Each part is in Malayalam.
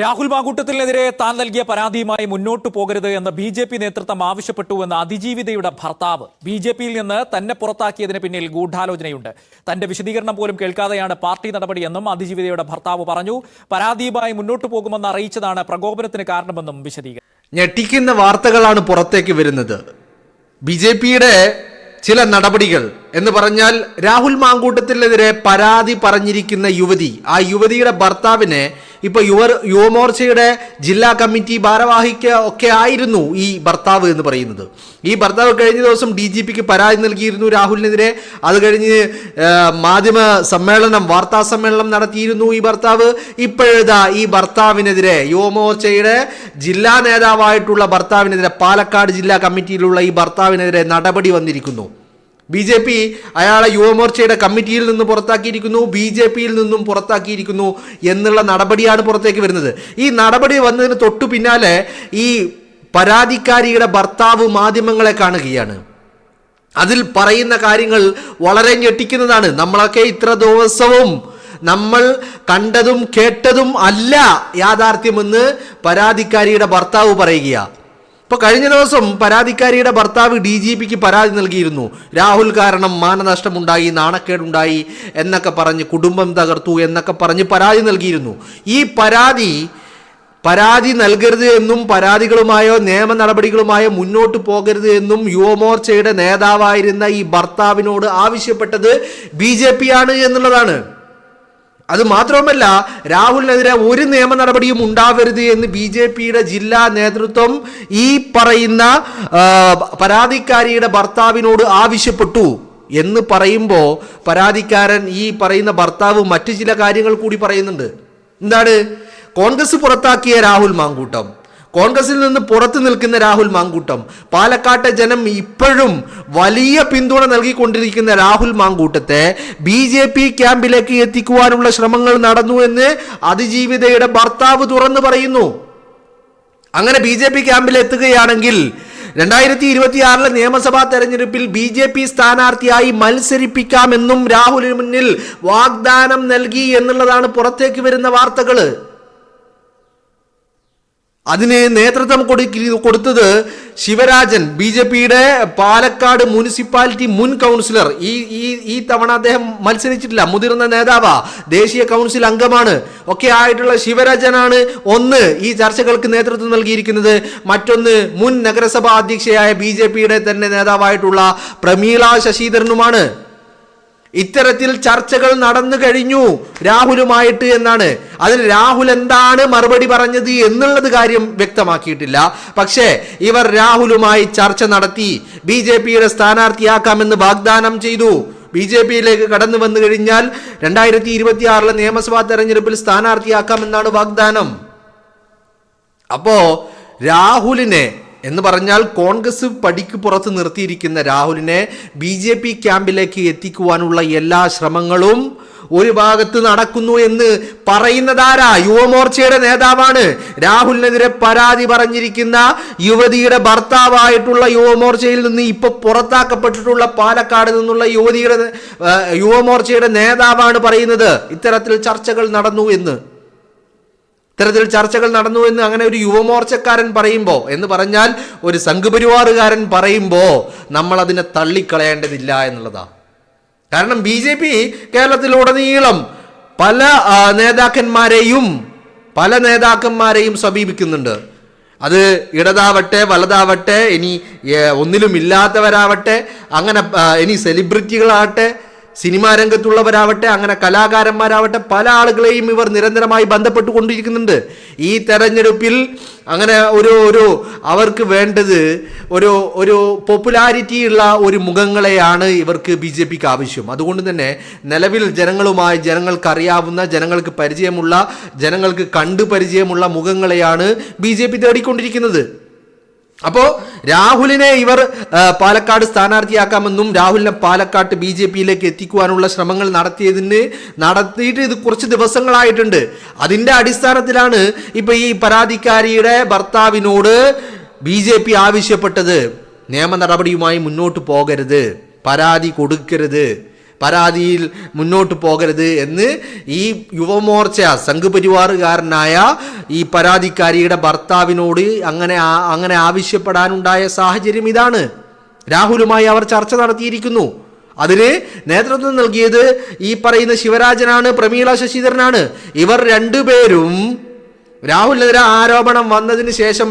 രാഹുൽ മാങ്കൂട്ടത്തിനെതിരെ താൻ നൽകിയ പരാതിയുമായി മുന്നോട്ടു പോകരുത് എന്ന് ബി.ജെ.പി. നേതൃത്വം ആവശ്യപ്പെട്ടുവെന്ന് അതിജീവിതയുടെ ഭർത്താവ്. ബി.ജെ.പിയിൽ നിന്ന് തന്നെ പുറത്താക്കിയതിന് പിന്നിൽ ഗൂഢാലോചനയുണ്ട്. തന്റെ വിശദീകരണം പോലും കേൾക്കാതെയാണ് പാർട്ടി നടപടിയെന്നും അതിജീവിതയുടെ ഭർത്താവ് പറഞ്ഞു. പരാതിയുമായി മുന്നോട്ടു പോകുമെന്ന് അറിയിച്ചതാണ് പ്രകോപനത്തിന് കാരണമെന്നും വിശദീകരണം. ഞെട്ടിക്കുന്ന വാർത്തകളാണ് പുറത്തേക്ക് വരുന്നത്. ബി.ജെ.പിയുടെ ചില നടപടികൾ എന്ന് പറഞ്ഞാൽ രാഹുൽ മാങ്കൂട്ടത്തിനെതിരെ പരാതി പറഞ്ഞിരിക്കുന്ന യുവതി, ആ യുവതിയുടെ ഭർത്താവിനെ ഇപ്പൊ യുവമോർച്ചയുടെ ജില്ലാ കമ്മിറ്റി ഭാരവാഹിക്ക് ഒക്കെ ആയിരുന്നു ഈ ഭർത്താവ് എന്ന് പറയുന്നത്. ഈ ഭർത്താവ് കഴിഞ്ഞ ദിവസം DGPക്ക് പരാതി നൽകിയിരുന്നു രാഹുലിനെതിരെ. അത് കഴിഞ്ഞ് മാധ്യമ സമ്മേളനം, വാർത്താ സമ്മേളനം നടത്തിയിരുന്നു ഈ ഭർത്താവ്. ഇപ്പോഴാ ഈ ഭർത്താവിനെതിരെ, യുവമോർച്ചയുടെ ജില്ലാ നേതാവായിട്ടുള്ള ഭർത്താവിനെതിരെ, പാലക്കാട് ജില്ലാ കമ്മിറ്റിയിലുള്ള ഈ ഭർത്താവിനെതിരെ നടപടി വന്നിരിക്കുന്നു. BJP അയാളെ യുവമോർച്ചയുടെ കമ്മിറ്റിയിൽ നിന്ന് പുറത്താക്കിയിരിക്കുന്നു, BJPയിൽ നിന്നും പുറത്താക്കിയിരിക്കുന്നു എന്നുള്ള നടപടിയാണ് പുറത്തേക്ക് വരുന്നത്. ഈ നടപടി വന്നതിന് തൊട്ടു പിന്നാലെ ഈ പരാതിക്കാരിയുടെ ഭർത്താവ് മാധ്യമങ്ങളെ കാണുകയാണ്. അതിൽ പറയുന്ന കാര്യങ്ങൾ വളരെ ഞെട്ടിക്കുന്നതാണ്. നമ്മളൊക്കെ ഇത്ര ദിവസവും നമ്മൾ കണ്ടതും കേട്ടതും അല്ല യാഥാർത്ഥ്യമെന്ന് പരാതിക്കാരിയുടെ ഭർത്താവ് പറയുകയാണ്. ഇപ്പോൾ കഴിഞ്ഞ ദിവസം പരാതിക്കാരിയുടെ ഭർത്താവ് DGPക്ക് പരാതി നൽകിയിരുന്നു. രാഹുൽ കാരണം മാനനഷ്ടമുണ്ടായി, നാണക്കേടുണ്ടായി എന്നൊക്കെ പറഞ്ഞ്, കുടുംബം തകർത്തു എന്നൊക്കെ പറഞ്ഞ് പരാതി നൽകിയിരുന്നു. ഈ പരാതി നൽകരുത് എന്നും പരാതികളുമായോ നിയമ നടപടികളുമായോ മുന്നോട്ട് പോകരുത് എന്നും യുവമോർച്ചയുടെ നേതാവായിരുന്ന ഈ ഭർത്താവിനോട് ആവശ്യപ്പെട്ടത് BJP ആണ് എന്നുള്ളതാണ്. അത് മാത്രമല്ല, രാഹുലിനെതിരെ ഒരു നിയമ നടപടിയും ഉണ്ടാവരുത് എന്ന് BJPയുടെ ജില്ലാ നേതൃത്വം ഈ പറയുന്ന പരാതിക്കാരിയുടെ ഭർത്താവിനോട് ആവശ്യപ്പെട്ടു എന്ന് പറയുമ്പോൾ പരാതിക്കാരൻ, ഈ പറയുന്ന ഭർത്താവ് മറ്റു ചില കാര്യങ്ങൾ കൂടി പറയുന്നുണ്ട്. എന്താണ്? കോൺഗ്രസ് പുറത്താക്കിയ രാഹുൽ മാങ്കൂട്ടം, കോൺഗ്രസിൽ നിന്ന് പുറത്തു നിൽക്കുന്ന രാഹുൽ മാങ്കൂട്ടം, പാലക്കാട്ടെ ജനം ഇപ്പോഴും വലിയ പിന്തുണ നൽകിക്കൊണ്ടിരിക്കുന്ന രാഹുൽ മാങ്കൂട്ടത്തെ BJP ക്യാമ്പിലേക്ക് എത്തിക്കുവാനുള്ള ശ്രമങ്ങൾ നടന്നു എന്ന് അതിജീവിതയുടെ ഭർത്താവ് തുറന്നു പറയുന്നു. അങ്ങനെ BJP ക്യാമ്പിൽ എത്തുകയാണെങ്കിൽ 2026 നിയമസഭാ തെരഞ്ഞെടുപ്പിൽ BJP സ്ഥാനാർത്ഥിയായി മത്സരിപ്പിക്കാമെന്നും രാഹുലിന് മുന്നിൽ വാഗ്ദാനം നൽകി എന്നുള്ളതാണ് പുറത്തേക്ക് വരുന്ന വാർത്തകൾ. അതിന് നേതൃത്വം കൊടുത്തത് ശിവരാജൻ, BJPയുടെ പാലക്കാട് മുനിസിപ്പാലിറ്റി മുൻ കൗൺസിലർ. ഈ തവണ അദ്ദേഹം മത്സരിച്ചിട്ടില്ല, മുതിർന്ന നേതാവാ, ദേശീയ കൗൺസിൽ അംഗമാണ് ഒക്കെ ആയിട്ടുള്ള ശിവരാജനാണ് ഒന്ന് ഈ ചർച്ചകൾക്ക് നേതൃത്വം നൽകിയിരിക്കുന്നത്. മറ്റൊന്ന് മുൻ നഗരസഭാ അധ്യക്ഷയായ BJPയുടെ തന്നെ നേതാവായിട്ടുള്ള പ്രമീള ശശിധരനുമാണ്. ഇത്തരത്തിൽ ചർച്ചകൾ നടന്നു കഴിഞ്ഞു രാഹുലുമായിട്ട് എന്നാണ്. അതിന് രാഹുൽ എന്താണ് മറുപടി പറഞ്ഞത് എന്നുള്ളത് കാര്യം വ്യക്തമാക്കിയിട്ടില്ല. പക്ഷേ ഇവർ രാഹുലുമായി ചർച്ച നടത്തി, BJPയുടെ സ്ഥാനാർത്ഥിയാക്കാമെന്ന് വാഗ്ദാനം ചെയ്തു. BJPയിലേക്ക് കടന്നു വന്നു കഴിഞ്ഞാൽ 2026 നിയമസഭാ തെരഞ്ഞെടുപ്പിൽ സ്ഥാനാർത്ഥിയാക്കാമെന്നാണ് വാഗ്ദാനം. അപ്പോ രാഹുലിനെ എന്ന് പറഞ്ഞാൽ കോൺഗ്രസ് പടിക്ക് പുറത്ത് നിർത്തിയിരിക്കുന്ന രാഹുലിനെ BJP ക്യാമ്പിലേക്ക് എത്തിക്കുവാനുള്ള എല്ലാ ശ്രമങ്ങളും ഒരു ഭാഗത്ത് നടക്കുന്നു എന്ന് പറയുന്നതാരാ? യുവമോർച്ചയുടെ നേതാവാണ്. രാഹുലിനെതിരെ പരാതി പറഞ്ഞിരിക്കുന്ന യുവതിയുടെ ഭർത്താവായിട്ടുള്ള യുവമോർച്ചയിൽ നിന്ന് ഇപ്പൊ പുറത്താക്കപ്പെട്ടിട്ടുള്ള പാലക്കാട് നിന്നുള്ള യുവമോർച്ചയുടെ നേതാവാണ് പറയുന്നത് ഇത്തരത്തിൽ ചർച്ചകൾ നടന്നു എന്ന്. അങ്ങനെ ഒരു യുവമോർച്ചക്കാരൻ പറയുമ്പോൾ, എന്ന് പറഞ്ഞാൽ ഒരു സംഘപരിവാറുകാരൻ പറയുമ്പോൾ നമ്മൾ അതിനെ തള്ളിക്കളയേണ്ടതില്ല എന്നുള്ളതാണ്. കാരണം BJP കേരളത്തിലുടനീളം പല നേതാക്കന്മാരെയും സമീപിക്കുന്നുണ്ട്. അത് ഇടതാവട്ടെ വലതാവട്ടെ, ഇനി ഒന്നിലും ഇല്ലാത്തവരാവട്ടെ, അങ്ങനെ ഇനി സെലിബ്രിറ്റികളാവട്ടെ, സിനിമാ രംഗത്തുള്ളവരാവട്ടെ, അങ്ങനെ കലാകാരന്മാരാവട്ടെ, പല ആളുകളെയും ഇവർ നിരന്തരമായി ബന്ധപ്പെട്ടുകൊണ്ടിരിക്കുന്നുണ്ട്. ഈ തെരഞ്ഞെടുപ്പിൽ അങ്ങനെ അവർക്ക് വേണ്ടത് ഒരു പോപ്പുലാരിറ്റി ഉള്ള ഒരു മുഖങ്ങളെയാണ് ഇവർക്ക് BJPക്ക് ആവശ്യം. അതുകൊണ്ട് തന്നെ നിലവിൽ ജനങ്ങൾക്ക് അറിയാവുന്ന, ജനങ്ങൾക്ക് പരിചയമുള്ള, ജനങ്ങൾക്ക് കണ്ടു പരിചയമുള്ള മുഖങ്ങളെയാണ് BJP തേടിക്കൊണ്ടിരിക്കുന്നത്. അപ്പോൾ രാഹുലിനെ ഇവർ പാലക്കാട് സ്ഥാനാർത്ഥിയാക്കാമെന്നും രാഹുലിനെ പാലക്കാട്ട് BJPയിലേക്ക് എത്തിക്കുവാനുള്ള ശ്രമങ്ങൾ നടത്തിയിട്ട് ഇത് കുറച്ച് ദിവസങ്ങളായിട്ടുണ്ട്. അതിൻ്റെ അടിസ്ഥാനത്തിലാണ് ഇപ്പൊ ഈ പരാതിക്കാരിയുടെ ഭർത്താവിനോട് BJP ആവശ്യപ്പെട്ടത് നിയമ നടപടിയുമായി മുന്നോട്ട് പോകരുത്, പരാതി കൊടുക്കരുത്, പരാതിയിൽ മുന്നോട്ട് പോകരുത് എന്ന് ഈ യുവമോർച്ച സംഘപരിവാറുകാരനായ ഈ പരാതിക്കാരിയുടെ ഭർത്താവിനോട് അങ്ങനെ ആവശ്യപ്പെടാനുണ്ടായ സാഹചര്യം ഇതാണ്. രാഹുലുമായി അവർ ചർച്ച നടത്തിയിരിക്കുന്നു. അതിന് നേതൃത്വം നൽകിയത് ഈ പറയുന്ന ശിവരാജനാണ്, പ്രമീള ശശിധരനാണ്. ഇവർ രണ്ടുപേരും രാഹുലിനെതിരെ ആരോപണം വന്നതിന് ശേഷം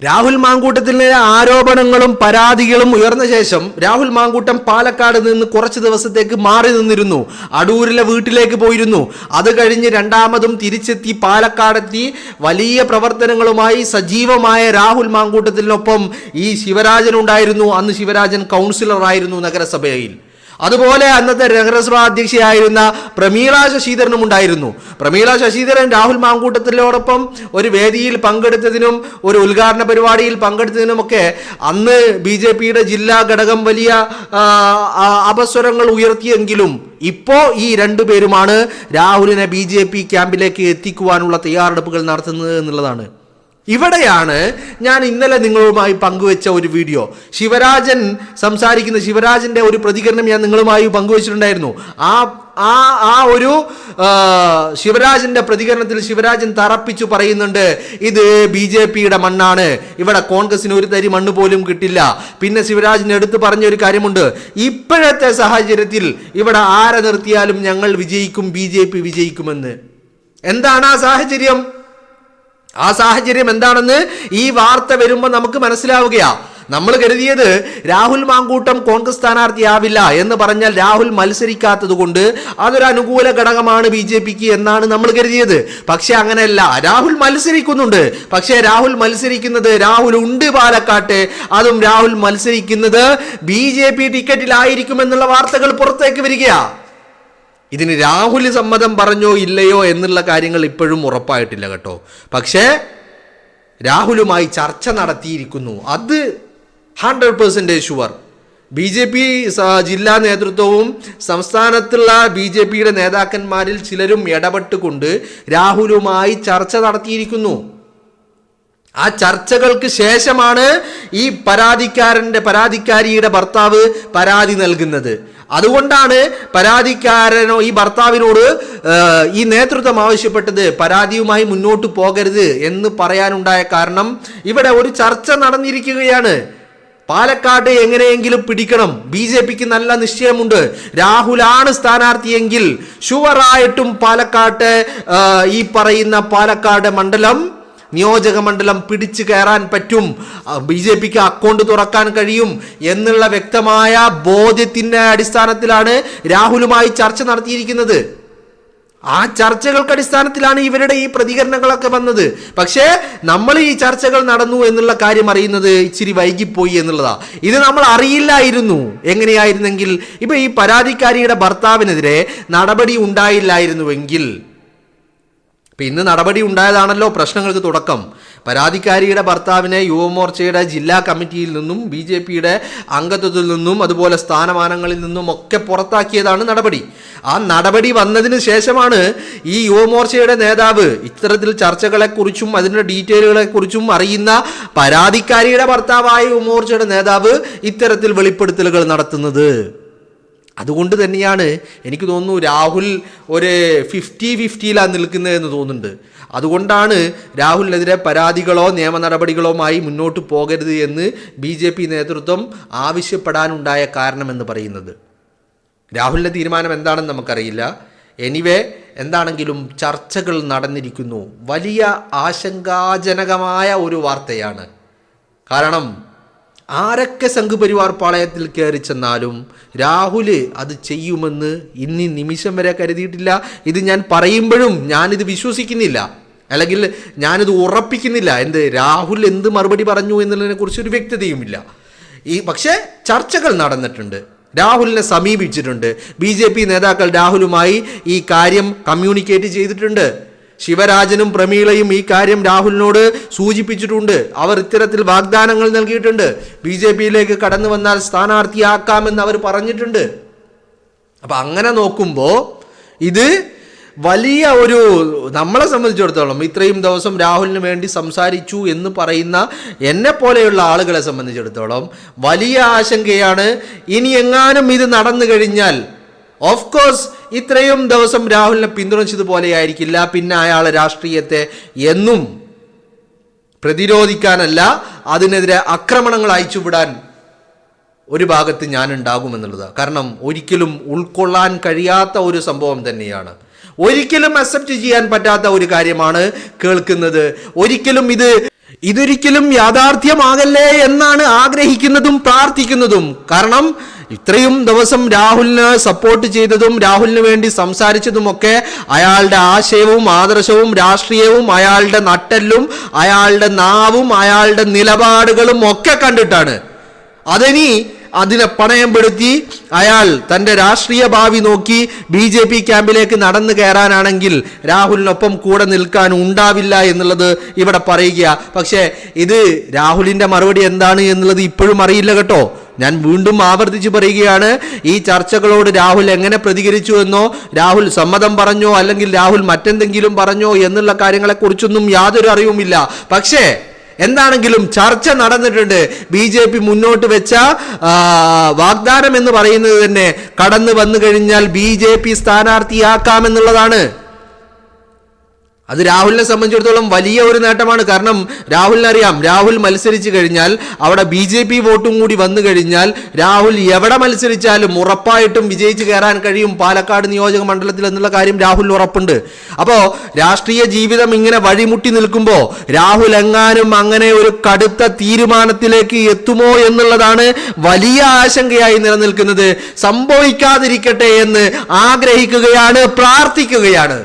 രാഹുൽ മാങ്കൂട്ടത്തിനെതിരെ ആരോപണങ്ങളും പരാതികളും ഉയർന്ന ശേഷം രാഹുൽ മാങ്കൂട്ടം പാലക്കാട് നിന്ന് കുറച്ച് ദിവസത്തേക്ക് മാറി നിന്നിരുന്നു. അടൂരിലെ വീട്ടിലേക്ക് പോയിരുന്നു. അത് കഴിഞ്ഞ് രണ്ടാമതും തിരിച്ചെത്തി പാലക്കാടെത്തി വലിയ പ്രവർത്തനങ്ങളുമായി സജീവമായ രാഹുൽ മാങ്കൂട്ടത്തിനൊപ്പം ഈ ശിവരാജൻ ഉണ്ടായിരുന്നു. അന്ന് ശിവരാജൻ കൗൺസിലറായിരുന്നു നഗരസഭയിൽ. അതുപോലെ അന്നത്തെ നഗരസഭാ അധ്യക്ഷയായിരുന്ന പ്രമീള ശശിധരനും ഉണ്ടായിരുന്നു. പ്രമീള ശശിധരൻ രാഹുൽ മാങ്കൂട്ടത്തിനോടൊപ്പം ഒരു വേദിയിൽ പങ്കെടുത്തതിനും ഒരു ഉദ്ഘാടന പരിപാടിയിൽ പങ്കെടുത്തതിനുമൊക്കെ അന്ന് BJPയുടെ ജില്ലാ ഘടകം വലിയ അപസ്വരങ്ങൾ ഉയർത്തിയെങ്കിലും ഇപ്പോൾ ഈ രണ്ടുപേരുമാണ് രാഹുലിനെ BJP ക്യാമ്പിലേക്ക് എത്തിക്കുവാനുള്ള തയ്യാറെടുപ്പുകൾ നടത്തുന്നത് എന്നുള്ളതാണ്. ഇവിടെയാണ് ഞാൻ ഇന്നലെ നിങ്ങളുമായി പങ്കുവെച്ച ഒരു വീഡിയോ, ശിവരാജന്റെ ഒരു പ്രതികരണം ഞാൻ നിങ്ങളുമായി പങ്കുവച്ചിട്ടുണ്ടായിരുന്നു. ആ ഒരു ശിവരാജന്റെ പ്രതികരണത്തിൽ ശിവരാജൻ തറപ്പിച്ചു പറയുന്നുണ്ട്, ഇത് BJPയുടെ മണ്ണാണ്, ഇവിടെ കോൺഗ്രസിന് ഒരു തരി മണ്ണ് പോലും കിട്ടില്ല. പിന്നെ ശിവരാജൻ എടുത്തു പറഞ്ഞ ഒരു കാര്യമുണ്ട്, ഇപ്പോഴത്തെ സാഹചര്യത്തിൽ ഇവിടെ ആരെ നിർത്തിയാലും ഞങ്ങൾ വിജയിക്കും, BJP വിജയിക്കുമെന്ന്. എന്താണ് ആ സാഹചര്യം? ആ സാഹചര്യം എന്താണെന്ന് ഈ വാർത്ത വരുമ്പോൾ നമുക്ക് മനസ്സിലാവുകയാ. നമ്മൾ കരുതിയത് രാഹുൽ മാങ്കൂട്ടം കോൺഗ്രസ് സ്ഥാനാർത്ഥിയാവില്ല എന്ന് പറഞ്ഞാൽ രാഹുൽ മത്സരിക്കാത്തത് കൊണ്ട് അതൊരു അനുകൂല ഘടകമാണ് BJPക്ക് എന്നാണ് നമ്മൾ കരുതിയത്. പക്ഷെ അങ്ങനെയല്ല, രാഹുൽ മത്സരിക്കുന്നുണ്ട്. പക്ഷേ രാഹുൽ മത്സരിക്കുന്നത്, രാഹുൽ ഉണ്ട് പാലക്കാട്ട്, അതും രാഹുൽ മത്സരിക്കുന്നത് BJP ടിക്കറ്റിലായിരിക്കുമെന്നുള്ള വാർത്തകൾ പുറത്തേക്ക് വരികയാ. ഇതിന് രാഹുൽ സമ്മതം പറഞ്ഞോ ഇല്ലയോ എന്നുള്ള കാര്യങ്ങൾ ഇപ്പോഴും ഉറപ്പായിട്ടില്ല കേട്ടോ. പക്ഷേ രാഹുലുമായി ചർച്ച നടത്തിയിരിക്കുന്നു, അത് 100% ഷുവർ. BJP ജില്ലാ നേതൃത്വവും സംസ്ഥാനത്തുള്ള BJPയുടെ നേതാക്കന്മാരിൽ ചിലരും ഇടപെട്ടുകൊണ്ട് രാഹുലുമായി ചർച്ച നടത്തിയിരിക്കുന്നു. ആ ചർച്ചകൾക്ക് ശേഷമാണ് ഈ പരാതിക്കാരിയുടെ ഭർത്താവ് പരാതി നൽകുന്നത്. അതുകൊണ്ടാണ് ഈ ഭർത്താവിനോട് ഈ നേതൃത്വം ആവശ്യപ്പെട്ടത് പരാതിയുമായി മുന്നോട്ട് പോകരുത് എന്ന് പറയാനുണ്ടായ കാരണം ഇവിടെ ഒരു ചർച്ച നടന്നിരിക്കുകയാണ്. പാലക്കാട് എങ്ങനെയെങ്കിലും പിടിക്കണം, BJPക്ക് നല്ല നിശ്ചയമുണ്ട്. രാഹുലാണ് സ്ഥാനാർത്ഥിയെങ്കിൽ ഷുവറായിട്ടും പാലക്കാട്ട് ഈ പറയുന്ന പാലക്കാട് നിയോജക മണ്ഡലം പിടിച്ചു കയറാൻ പറ്റും, BJPക്ക് അക്കൗണ്ട് തുറക്കാൻ കഴിയും എന്നുള്ള വ്യക്തമായ ബോധ്യത്തിന്റെ അടിസ്ഥാനത്തിലാണ് രാഹുലുമായി ചർച്ച നടത്തിയിരിക്കുന്നത്. ആ ചർച്ചകൾക്ക് അടിസ്ഥാനത്തിലാണ് ഇവരുടെ ഈ പ്രതികരണങ്ങളൊക്കെ വന്നത്. പക്ഷേ നമ്മൾ ഈ ചർച്ചകൾ നടന്നു എന്നുള്ള കാര്യം അറിയുന്നത് ഇച്ചിരി വൈകിപ്പോയി എന്നുള്ളതാ. ഇത് നമ്മൾ അറിയില്ലായിരുന്നു. എങ്ങനെയായിരുന്നെങ്കിൽ ഇപ്പൊ ഈ പരാതിക്കാരിയുടെ ഭർത്താവിനെതിരെ നടപടി ഉണ്ടായില്ലായിരുന്നുവെങ്കിൽ, ഇന്ന് നടപടി ഉണ്ടായതാണല്ലോ പ്രശ്നങ്ങൾക്ക് തുടക്കം. പരാതിക്കാരിയുടെ ഭർത്താവിനെ യുവമോർച്ചയുടെ ജില്ലാ കമ്മിറ്റിയിൽ നിന്നും BJPയുടെ അംഗത്വത്തിൽ നിന്നും അതുപോലെ സ്ഥാനമാനങ്ങളിൽ നിന്നും ഒക്കെ പുറത്താക്കിയതാണ് നടപടി. ആ നടപടി വന്നതിന് ശേഷമാണ് ഈ യുവമോർച്ചയുടെ നേതാവ് ഇത്തരത്തിൽ ചർച്ചകളെക്കുറിച്ചും അതിൻ്റെ ഡീറ്റെയിലുകളെക്കുറിച്ചും അറിയുന്ന പരാതിക്കാരിയുടെ ഭർത്താവായ യുവമോർച്ചയുടെ നേതാവ് ഇത്തരത്തിൽ വെളിപ്പെടുത്തലുകൾ നടത്തുന്നത്. അതുകൊണ്ട് തന്നെയാണ് എനിക്ക് തോന്നുന്നു രാഹുൽ ഒരു 50-50 നിൽക്കുന്നതെന്ന് തോന്നുന്നുണ്ട്. അതുകൊണ്ടാണ് രാഹുലിനെതിരെ പരാതികളോ നിയമ നടപടികളുമായി മുന്നോട്ട് പോകരുത് എന്ന് BJP നേതൃത്വം ആവശ്യപ്പെടാനുണ്ടായ കാരണമെന്ന് പറയുന്നത്. രാഹുലിൻ്റെ തീരുമാനം എന്താണെന്ന് നമുക്കറിയില്ല. എനിവേ, എന്താണെങ്കിലും ചർച്ചകൾ നടന്നിരിക്കുന്നു. വലിയ ആശങ്കാജനകമായ ഒരു വാർത്തയാണ്. കാരണം ആരൊക്കെ സംഘപരിവാർ പാളയത്തിൽ കയറി ചെന്നാലും രാഹുൽ അത് ചെയ്യുമെന്ന് ഇനി നിമിഷം വരെ കരുതിയിട്ടില്ല. ഇത് ഞാൻ പറയുമ്പോഴും ഞാനിത് വിശ്വസിക്കുന്നില്ല, അല്ലെങ്കിൽ ഞാനിത് ഉറപ്പിക്കുന്നില്ല. രാഹുൽ എന്ത് മറുപടി പറഞ്ഞു എന്നുള്ളതിനെ കുറിച്ച് ഒരു വ്യക്തതയുമില്ല. പക്ഷേ ചർച്ചകൾ നടന്നിട്ടുണ്ട്, രാഹുലിനെ സമീപിച്ചിട്ടുണ്ട്. BJP നേതാക്കൾ രാഹുലുമായി ഈ കാര്യം കമ്മ്യൂണിക്കേറ്റ് ചെയ്തിട്ടുണ്ട്. ശിവരാജനും പ്രമീളയും ഈ കാര്യം രാഹുലിനോട് സൂചിപ്പിച്ചിട്ടുണ്ട്. അവർ ഇത്തരത്തിൽ വാഗ്ദാനങ്ങൾ നൽകിയിട്ടുണ്ട്. BJPയിലേക്ക് കടന്നു വന്നാൽ സ്ഥാനാർത്ഥിയാക്കാമെന്ന് അവർ പറഞ്ഞിട്ടുണ്ട്. അപ്പം അങ്ങനെ നോക്കുമ്പോൾ ഇത് വലിയ ഒരു, നമ്മളെ സംബന്ധിച്ചിടത്തോളം ഇത്രയും ദിവസം രാഹുലിന് വേണ്ടി സംസാരിച്ചു എന്ന് പറയുന്ന എന്നെ പോലെയുള്ള ആളുകളെ സംബന്ധിച്ചിടത്തോളം വലിയ ആശങ്കയാണ്. ഇനി എങ്ങാനും ഇത് നടന്നു കഴിഞ്ഞാൽ ഓഫ് കോഴ്സ് ഇത്രയും ദിവസം രാഹുലിനെ പിന്തുണച്ചതുപോലെ ആയിരിക്കില്ല പിന്നെ അയാളെ രാഷ്ട്രീയത്തെ എന്നും പ്രതിരോധിക്കാനല്ല അതിനെതിരെ ആക്രമണങ്ങൾ അയച്ചുവിടാൻ ഒരു ഭാഗത്ത് ഞാൻ ഉണ്ടാകുമെന്നുള്ളത്. കാരണം ഒരിക്കലും ഉൾക്കൊള്ളാൻ കഴിയാത്ത ഒരു സംഭവം തന്നെയാണ്, ഒരിക്കലും അക്സെപ്റ്റ് ചെയ്യാൻ പറ്റാത്ത ഒരു കാര്യമാണ് കേൾക്കുന്നത്. ഇതൊരിക്കലും യാഥാർത്ഥ്യമാകല്ലേ എന്നാണ് ആഗ്രഹിക്കുന്നതും പ്രാർത്ഥിക്കുന്നതും. കാരണം ഇത്രയും ദിവസം രാഹുലിന് സപ്പോർട്ട് ചെയ്തതും രാഹുലിന് വേണ്ടി സംസാരിച്ചതുമൊക്കെ അയാളുടെ ആശയവും ആദർശവും രാഷ്ട്രീയവും അയാളുടെ നട്ടെല്ലും അയാളുടെ നാവും അയാളുടെ നിലപാടുകളും ഒക്കെ കണ്ടിട്ടാണ്. അതിനെ പണയപ്പെടുത്തി അയാൾ തൻ്റെ രാഷ്ട്രീയ ഭാവി നോക്കി BJP ക്യാമ്പിലേക്ക് നടന്നു കയറാനാണെങ്കിൽ രാഹുലിനൊപ്പം കൂടെ നിൽക്കാൻ ഉണ്ടാവില്ല എന്നുള്ളത് ഇവിടെ പറയുക. പക്ഷേ ഇത് രാഹുലിൻ്റെ മറുപടി എന്താണ് എന്നുള്ളത് ഇപ്പോഴും അറിയില്ല കേട്ടോ. ഞാൻ വീണ്ടും ആവർത്തിച്ച് പറയുകയാണ്, ഈ ചർച്ചകളോട് രാഹുൽ എങ്ങനെ പ്രതികരിച്ചു എന്നോ രാഹുൽ സമ്മതം പറഞ്ഞോ അല്ലെങ്കിൽ രാഹുൽ മറ്റെന്തെങ്കിലും പറഞ്ഞോ എന്നുള്ള കാര്യങ്ങളെക്കുറിച്ചൊന്നും യാതൊരു അറിവുമില്ല. പക്ഷേ എന്താണെങ്കിലും ചർച്ച നടന്നിട്ടുണ്ട്. BJP മുന്നോട്ട് വെച്ച വാഗ്ദാനം എന്ന് പറയുന്നത് തന്നെ കടന്നു വന്നു കഴിഞ്ഞാൽ BJP സ്ഥാനാർത്ഥിയാക്കാമെന്നുള്ളതാണ്. അത് രാഹുലിനെ സംബന്ധിച്ചിടത്തോളം വലിയ ഒരു നേട്ടമാണ്. കാരണം രാഹുലിനറിയാം, രാഹുൽ മത്സരിച്ചു കഴിഞ്ഞാൽ അവിടെ BJP വോട്ടും കൂടി വന്നു കഴിഞ്ഞാൽ രാഹുൽ എവിടെ മത്സരിച്ചാലും ഉറപ്പായിട്ടും വിജയിച്ച് കയറാൻ കഴിയും പാലക്കാട് നിയോജക മണ്ഡലത്തിൽ എന്നുള്ള കാര്യം രാഹുൽ ഉറപ്പുണ്ട്. അപ്പോൾ രാഷ്ട്രീയ ജീവിതം ഇങ്ങനെ വഴിമുട്ടി നിൽക്കുമ്പോൾ രാഹുൽ എങ്ങാനും അങ്ങനെ ഒരു കടുത്ത തീരുമാനത്തിലേക്ക് എത്തുമോ എന്നുള്ളതാണ് വലിയ ആശങ്കയായി നിലനിൽക്കുന്നത്. സംഭവിക്കാതിരിക്കട്ടെ എന്ന് ആഗ്രഹിക്കുകയാണ്, പ്രാർത്ഥിക്കുകയാണ്.